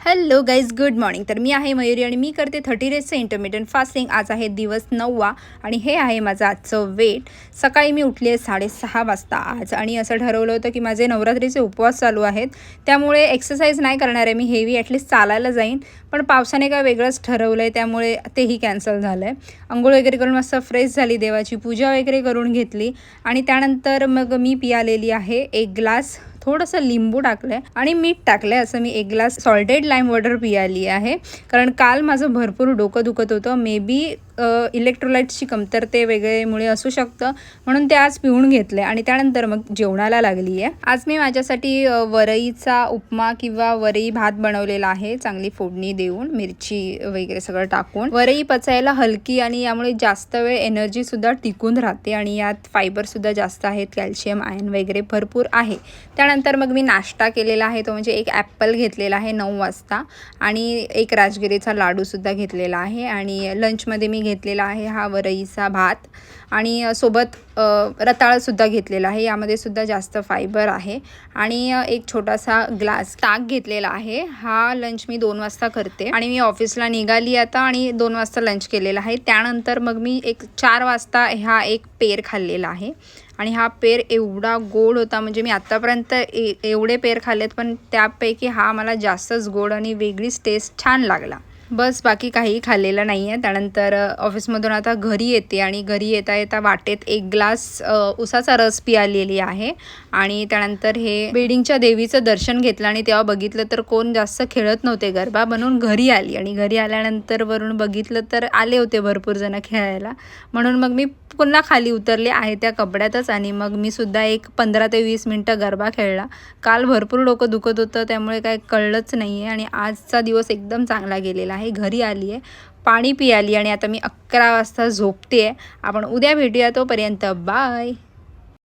Hello guys, good morning. तर मी आहे मयुरी आणि मी करते 30 डेजचं इंटरमिडियंट फास्टिंग. आज आहे दिवस 9वा आणि हे आहे माझं आजचं वेट. सकाळी मी उठली आहे 6:30 वाजता आज आणि असं ठरवलं होतं की माझे नवरात्रीचे उपवास चालू आहेत, त्यामुळे एक्सरसाइज नाही करणार आहे मी हेवी, ॲटलीस्ट चालायला जाईन. पण पावसाने काय वेगळंच ठरवलं आहे त्यामुळे तेही कॅन्सल झालं आहे. अंघोळ वगैरे करून मस्त फ्रेश झाली, देवाची पूजा वगैरे करून घेतली आणि त्यानंतर मग मी पियालेली आहे 1 ग्लास, थोडंसं लिंबू टाकलं आहे आणि मीठ टाकलं आहे, असं मी 1 glass salted lime water Piyali आहे. कारण काल माझं भरपूर डोकं दुखत होतं, मे बी इलेक्ट्रोलाइट्सची कमतरते वगैरेमुळे असू शकतं, म्हणून ते आज पिऊन घेतले आणि त्यानंतर मग जेवणाला लागली आहे. आज मी माझ्यासाठी वरईचा उपमा किंवा वरई भात बनवलेला आहे, चांगली फोडणी देऊन मिरची वगैरे सगळं टाकून. वरई पचायला हलकी आणि यामुळे जास्त वेळ एनर्जीसुद्धा टिकून राहते आणि यात फायबरसुद्धा जास्त आहेत, कॅल्शियम आयर्न वगैरे भरपूर आहे. त्यानंतर मग मी नाश्ता केलेला आहे, तो म्हणजे 1 ॲपल घेतलेला आहे 9 वाजता आणि 1 राजगिरीचा लाडूसुद्धा घेतलेला आहे आणि लंचमध्ये मी घेतलेला आहे हा वरईचा भात आणि सोबत रताळंसुद्धा घेतलेला आहे, यामध्ये सुद्धा जास्त फायबर आहे आणि 1 छोटासा ग्लास ताक घेतलेला आहे. हा लंच मी 2 वाजता करते आणि मी ऑफिसला निघाली आता आणि 2 वाजता लंच केलेला आहे. त्यानंतर मग मी 4 वाजता हा 1 पेर खाल्लेला आहे आणि हा पेर एवढा गोड होता, म्हणजे मी आत्तापर्यंत एवढे पेर खाल्लेत पण त्यापैकी हा मला जास्तच गोड आणि वेगळीच टेस्ट छान लागला. बस बाकी काही खाल्लेलं नाही आहे. त्यानंतर ऑफिसमधून आता घरी येते आणि घरी येता येता वाटेत 1 ग्लास उसाचा रस पियालेली आहे आणि त्यानंतर हे बिल्डिंगच्या देवीचं दर्शन घेतलं आणि तेव्हा बघितलं तर कोण जास्त खेळत नव्हते गरबा, म्हणून घरी आली आणि घरी आल्यानंतर वरून बघितलं तर आले होते भरपूर जण खेळायला, म्हणून मग मी पुन्हा खाली उतरले आहे त्या कपड्यातच आणि मग मी सुद्धा एक 15 ते 20 मिनटं गरबा खेळला. काल भरपूर डोकं दुखत होतं त्यामुळे काय कळलंच नाही आहे आणि आजचा दिवस एकदम चांगला गेलेला आहे. घरी आली आहे, पाणी पियाली आणि आता मी 11 वाजता झोपते आहे. आपण उद्या भेटूया, तोपर्यंत बाय.